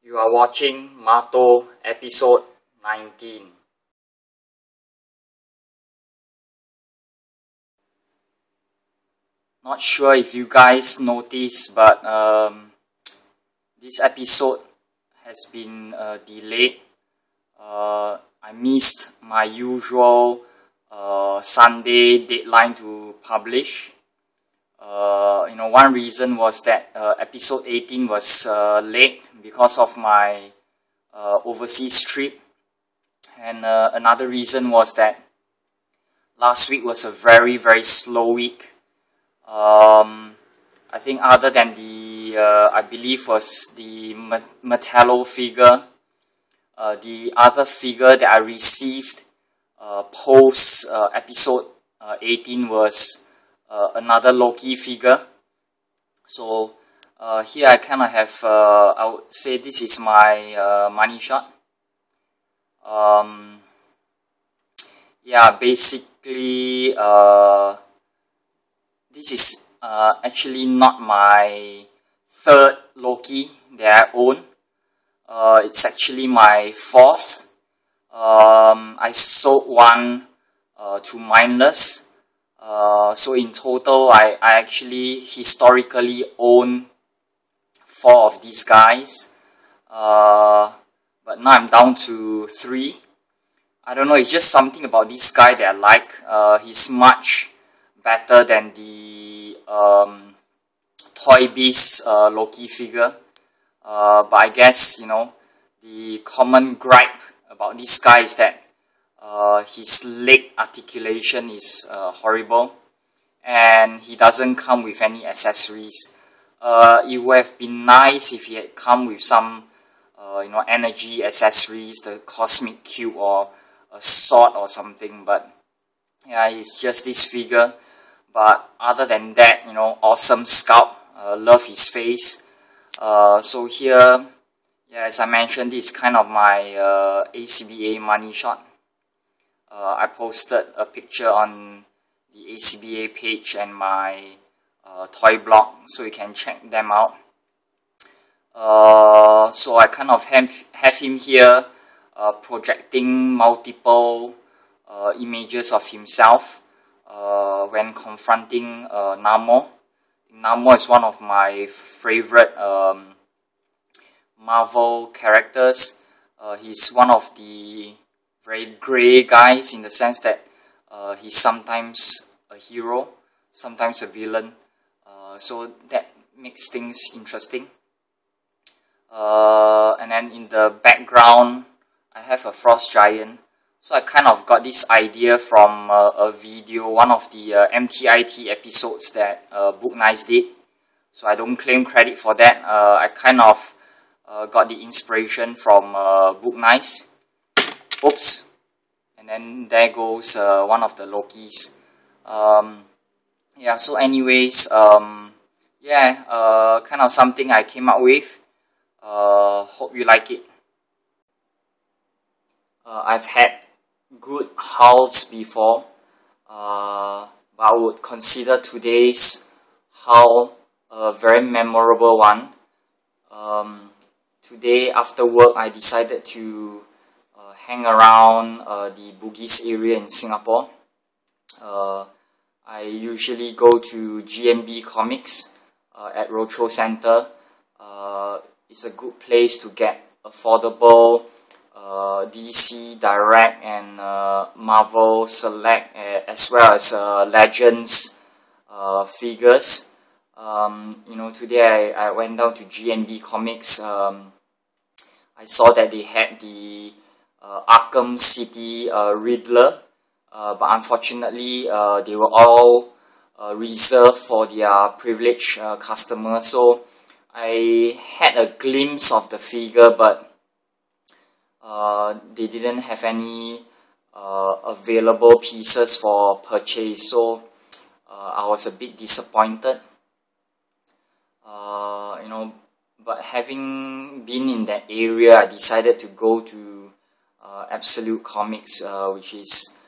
You are watching M.A.T.O episode 19. Not sure if you guys noticed, but this episode has been delayed. I missed my usual Sunday deadline to publish. One reason was that episode 18 was late because of my overseas trip, and another reason was that last week was a very slow week. I think other than the I believe was the M.A.T.O figure, the other figure that I received post episode 18 was another Loki figure. So here I kind of have, I would say this is my money shot. Yeah, basically this is actually not my third Loki that I own. It's actually my fourth. I sold one to Mindless. So in total, I actually historically own 4 of these guys. But now I'm down to 3. I don't know, it's just something about this guy that I like. He's much better than the Toy Biz Loki figure. But I guess, the common gripe about this guy is that his leg articulation is horrible, and he doesn't come with any accessories. It would have been nice if he had come with some, energy accessories, the cosmic cube or a sword or something. But yeah, it's just this figure. But other than that, awesome sculpt. Love his face. So here, yeah, as I mentioned, this is kind of my A.C.B.A money shot. I posted a picture on the A.C.B.A page and my toy blog, so you can check them out. So I kind of have him here projecting multiple images of himself when confronting Namor. Namor is one of my favorite Marvel characters. He's one of the very grey guys in the sense that he's sometimes a hero, sometimes a villain. So that makes things interesting. And then in the background, I have a frost giant. So I kind of got this idea from a video, one of the M.T.O episodes that Book Nice did. So I don't claim credit for that. I kind of got the inspiration from Book Nice. Oops. And then there goes one of the Lokis. Yeah, so anyways, yeah, kind of something I came up with. Hope you like it. I've had good hauls before, but I would consider today's haul a very memorable one. Today after work, I decided to hang around the Bugis area in Singapore. I usually go to GMB Comics at Roadshow Center. It's a good place to get affordable DC Direct and Marvel Select, as well as Legends figures. Today I went down to GMB Comics. I saw that they had the Arkham City Riddler, but unfortunately they were all reserved for their privileged customers. So I had a glimpse of the figure, but they didn't have any available pieces for purchase. So I was a bit disappointed. But having been in that area, I decided to go to Absolute Comics, which is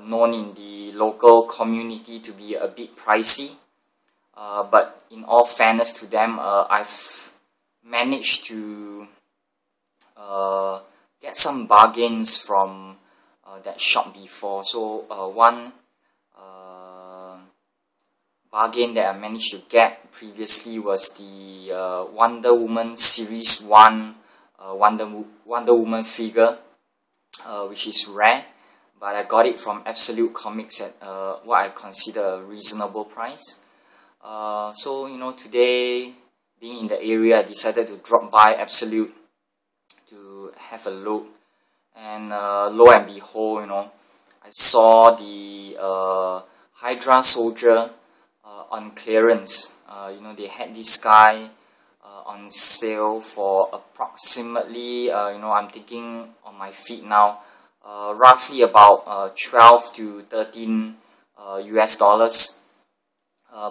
known in the local community to be a bit pricey. But in all fairness to them, I've managed to get some bargains from that shop before. So one bargain that I managed to get previously was the Wonder Woman Series 1 Wonder Woman figure, which is rare, but I got it from Absolute Comics at what I consider a reasonable price. So today, being in the area, I decided to drop by Absolute to have a look, and lo and behold, I saw the Hydra soldier on clearance. They had this guy on sale for approximately, I'm thinking on my feet now, roughly about 12 to 13 US dollars.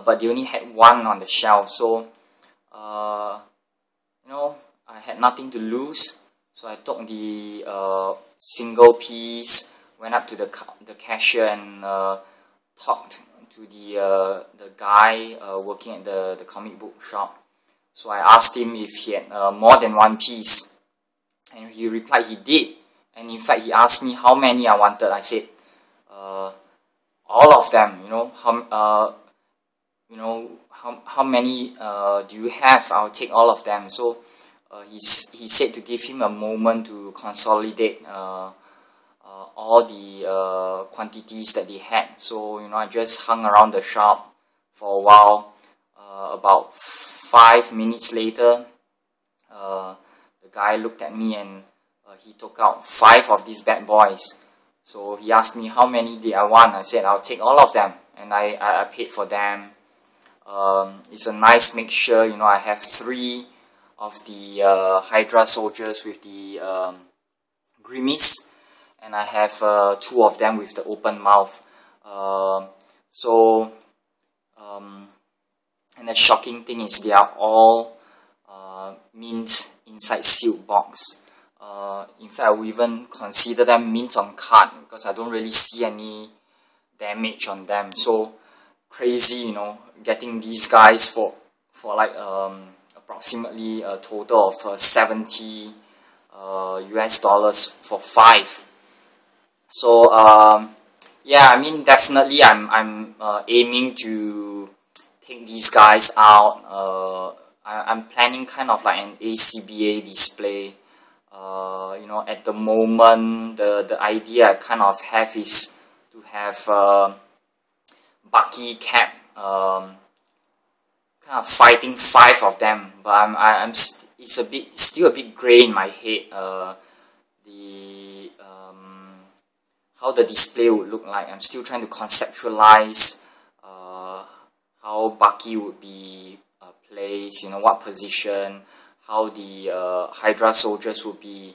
But they only had one on the shelf, so I had nothing to lose. So I took the single piece, went up to the cashier and talked to the guy working at the comic book shop. So I asked him if he had more than one piece, and he replied he did. And in fact, he asked me how many I wanted. I said, all of them. How many do you have? I'll take all of them. So he said to give him a moment to consolidate all the quantities that they had. So I just hung around the shop for a while. About 5 minutes later, the guy looked at me and he took out 5 of these bad boys. So he asked me how many did I want. I said I'll take all of them, and I paid for them. It's a nice mixture. I have 3 of the Hydra soldiers with the grimace, and I have 2 of them with the open mouth. And the shocking thing is they are all mint inside sealed box. In fact, I would even consider them mint on card because I don't really see any damage on them. So crazy, getting these guys for like approximately a total of 70 US dollars for 5. So yeah, definitely I'm aiming to take these guys out. I'm planning kind of like an A.C.B.A display. At the moment, the idea I kind of have is to have Bucky, Cap, kind of fighting 5 of them. But it's still a bit grey in my head. How the display would look like. I'm still trying to conceptualize how Bucky would be placed, what position, how the Hydra soldiers would be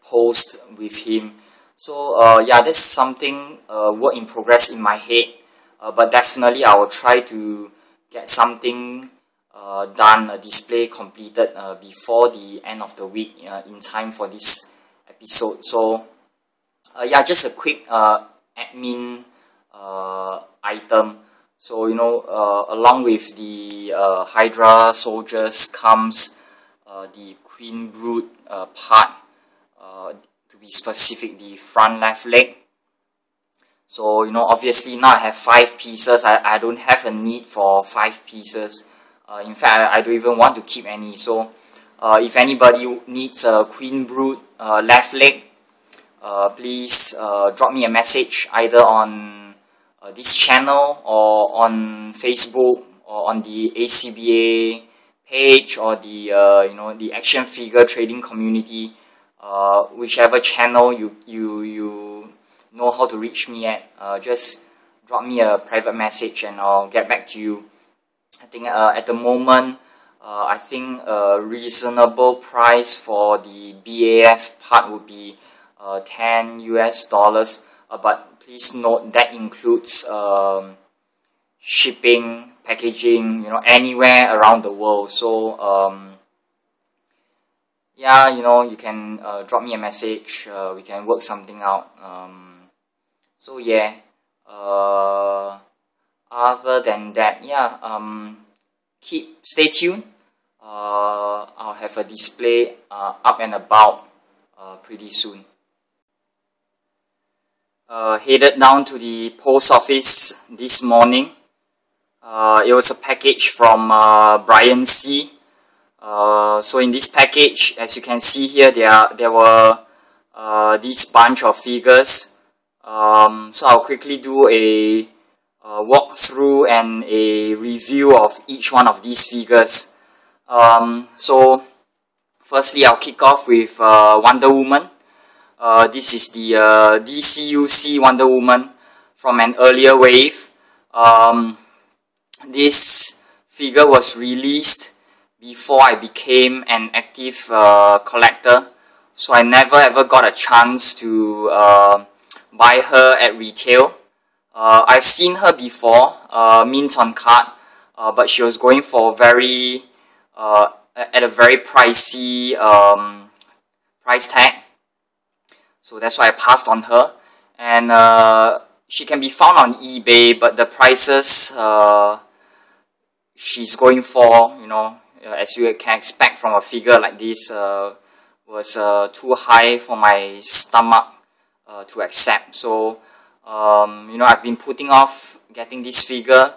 posed with him. So yeah, that's something work in progress in my head, but definitely I will try to get something done, a display completed before the end of the week in time for this episode. So yeah, just a quick admin item. So along with the Hydra soldiers comes the Queen Brood part, to be specific, the front left leg. So obviously now I have 5 pieces. I don't have a need for 5 pieces. In fact, I don't even want to keep any. So if anybody needs a Queen Brood left leg, please drop me a message either on this channel or on Facebook or on the A.C.B.A page or the the action figure trading community, whichever channel you know how to reach me at. Just drop me a private message and I'll get back to you. I think at the moment, I think a reasonable price for the BAF part would be 10 US dollars, but please note that includes shipping, packaging, anywhere around the world. So yeah, you can drop me a message, we can work something out. So yeah, other than that, yeah, stay tuned. I'll have have a display up and about pretty soon. Headed down to the post office this morning. It was a package from Brian C. So in this package, as you can see here, there were this bunch of figures. So I'll quickly do a walkthrough and a review of each one of these figures. So firstly, I'll kick off with Wonder Woman. This is the DCUC Wonder Woman from an earlier wave. This figure was released before I became an active collector, so I never ever got a chance to buy her at retail. I've seen her before, mint on card, but she was going for very at a very pricey price tag. So that's why I passed on her, and she can be found on eBay, but the prices she's going for, as you can expect from a figure like this, was too high for my stomach to accept. So, I've been putting off getting this figure.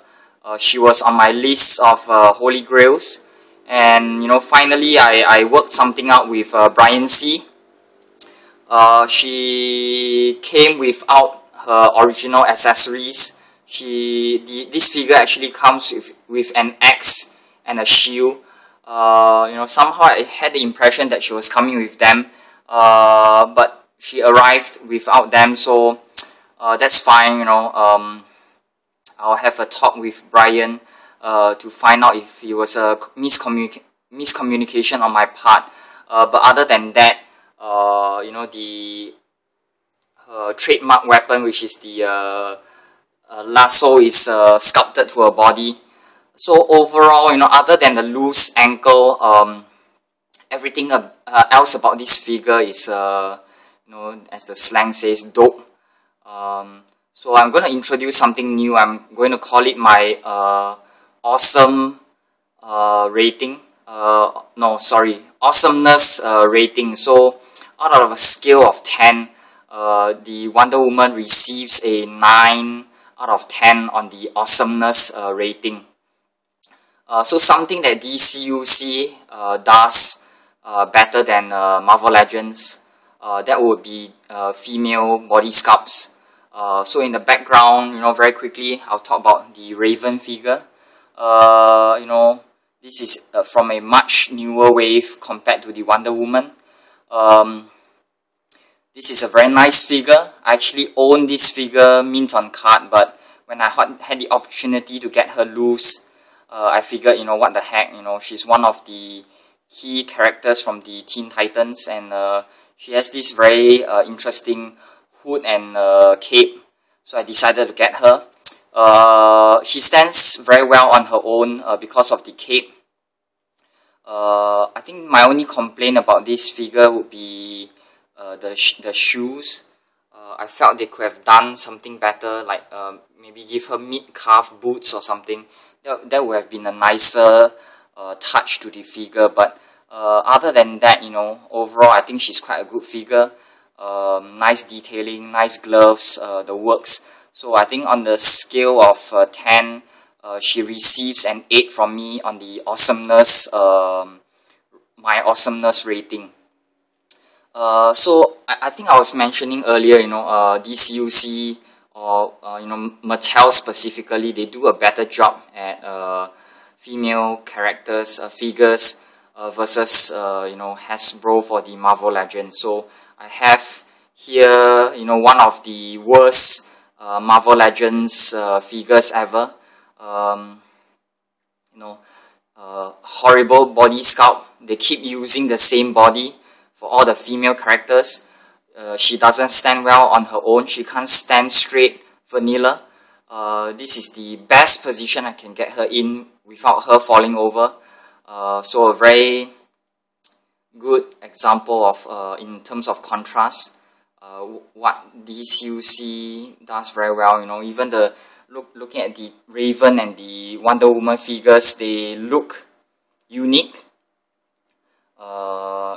She was on my list of Holy Grails, and finally I worked something out with Brian C. She came without her original accessories. This figure actually comes with an axe and a shield. Somehow I had the impression that she was coming with them, but she arrived without them, so that's fine. I'll have a talk with Brian to find out if it was a miscommunication on my part. But other than that, her trademark weapon, which is the lasso, is sculpted to her body. So overall, other than the loose ankle, everything else about this figure is, as the slang says, dope. So I'm going to introduce something new. I'm going to call it my awesome rating. Awesomeness rating. So out of a scale of 10, the Wonder Woman receives a 9 out of 10 on the awesomeness rating. So something that DCUC does better than Marvel Legends, that would be female body sculpts. So in the background, very quickly, I'll talk about the Raven figure. This is from a much newer wave compared to the Wonder Woman. This is a very nice figure. I actually own this figure mint on card, but when I had the opportunity to get her loose, I figured, what the heck, she's one of the key characters from the Teen Titans, and she has this very interesting hood and cape, so I decided to get her. She stands very well on her own because of the cape. I think my only complaint about this figure would be the shoes. I felt they could have done something better, like maybe give her mid-calf boots or something. That would have been a nicer touch to the figure. But other than that, overall I think she's quite a good figure. Nice detailing, nice gloves, the works. So I think on the scale of 10, she receives an 8 from me on the awesomeness, my awesomeness rating. So I think I was mentioning earlier, DCUC or M.A.T.O specifically, they do a better job at female characters, figures versus Hasbro for the Marvel Legends. So I have here one of the worst Marvel Legends figures ever. Horrible body sculpt. They keep using the same body for all the female characters. She doesn't stand well on her own. She can't stand straight vanilla. This is the best position I can get her in without her falling over. So a very good example of, in terms of contrast, what DCUC does very well. Even the looking at the Raven and the Wonder Woman figures, they look unique.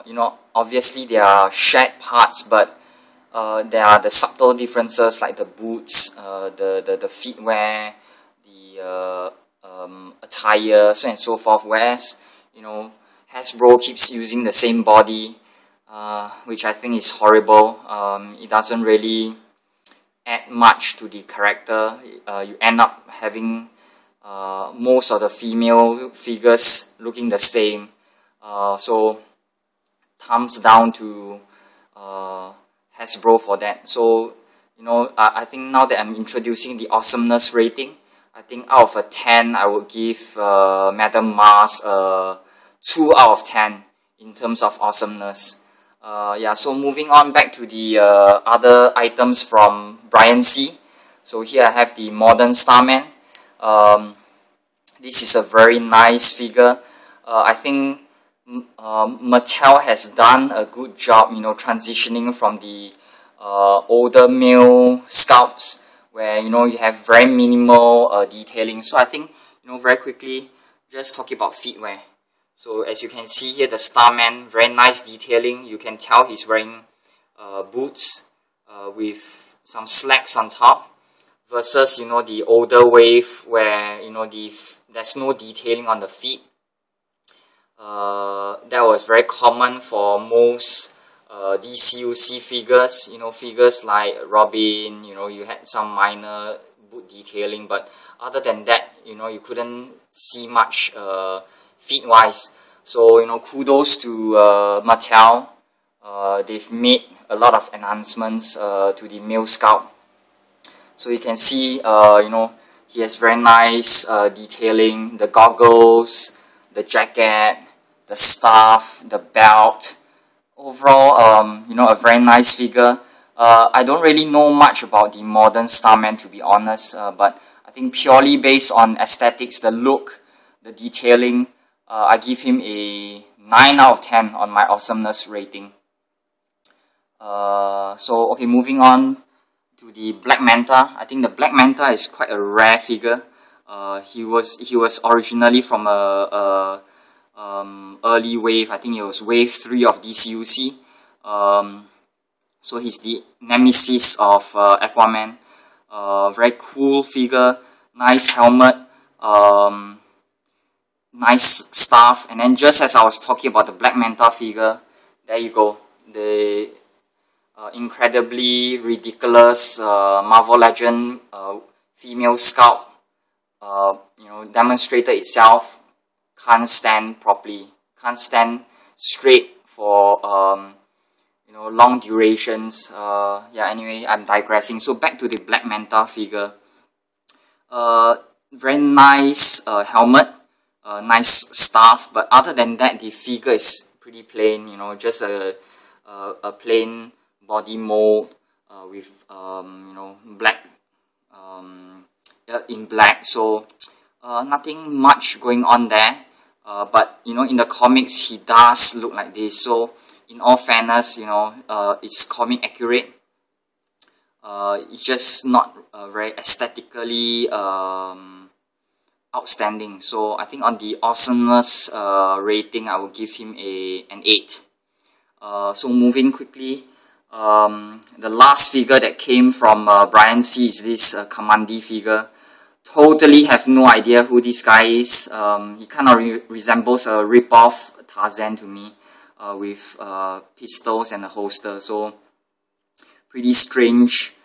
you know, obviously there are shared parts, but there are the subtle differences like the boots, the feetwear, the attire, so and so forth. Whereas, you know, Hasbro keeps using the same body, which I think is horrible. It doesn't really add much to the character. You end up having most of the female figures looking the same. So thumbs down to Hasbro for that. So, you know, I think now that I'm introducing the awesomeness rating, I think out of a 10, I would give Madam Mars a 2 out of 10 in terms of awesomeness. Yeah, so moving on back to the other items from Brian C. So here I have the modern Starman. This is a very nice figure. I think Mattel has done a good job, you know, transitioning from the older male sculpts where, you know, you have very minimal detailing. So I think, you know, very quickly, just talking about feetwear. So as you can see here, the Starman, very nice detailing. You can tell he's wearing boots with some slacks on top, versus, you know, the older wave where, you know, there's no detailing on the feet. That was very common for most DCUC figures. You know, figures like Robin, you know, you had some minor boot detailing, but other than that, you know, you couldn't see much feet wise. So, you know, kudos to Mattel. They've made a lot of enhancements to the male sculpt. So you can see, you know, he has very nice detailing, the goggles, the jacket, the staff, the belt. Overall, you know, a very nice figure. I don't really know much about the modern Starman, to be honest, but I think purely based on aesthetics, the look, the detailing, I give him a 9 out of 10 on my awesomeness rating. So, okay, moving on to the Black Manta. I think the Black Manta is quite a rare figure. He was originally from a early wave. I think it was wave 3 of DCUC. So he's the nemesis of Aquaman. Very cool figure, nice helmet, nice staff. And then just as I was talking about the Black Manta figure, there you go, the incredibly ridiculous Marvel Legend female sculpt, you know, demonstrated itself. Can't stand properly, can't stand straight for you know, long durations. Yeah, anyway, I'm digressing. So back to the Black Manta figure. Very nice helmet, nice staff, but other than that, the figure is pretty plain. You know, just a plain body mold with you know, black in black. So nothing much going on there. But you know, in the comics, he does look like this. So in all fairness, you know, it's comic accurate. It's just not very aesthetically outstanding. So I think on the awesomeness rating, I will give him an 8. So moving quickly, the last figure that came from Brian C is this Kamandi figure. Totally have no idea who this guy is. He kind of resembles a rip-off Tarzan to me, with pistols and a holster. So pretty strange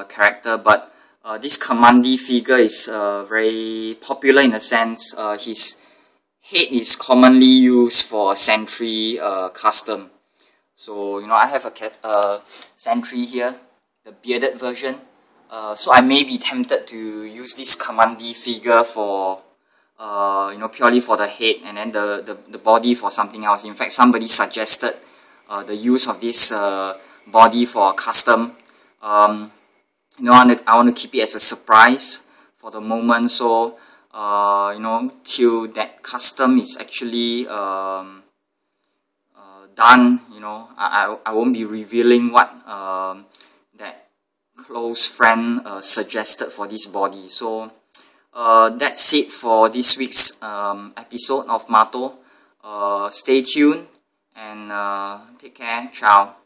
character, but this Kamandi figure is very popular in a sense. His head is commonly used for a sentry custom. So, you know, I have a sentry here, the bearded version. So I may be tempted to use this Kamandi figure for, you know, purely for the head, and then the body for something else. In fact, somebody suggested the use of this body for custom. You know, I want to keep it as a surprise for the moment. So, you know, till that custom is actually done, you know, I won't be revealing what that close friend suggested for this body. So that's it for this week's episode of M.A.T.O. Stay tuned, and take care. Ciao.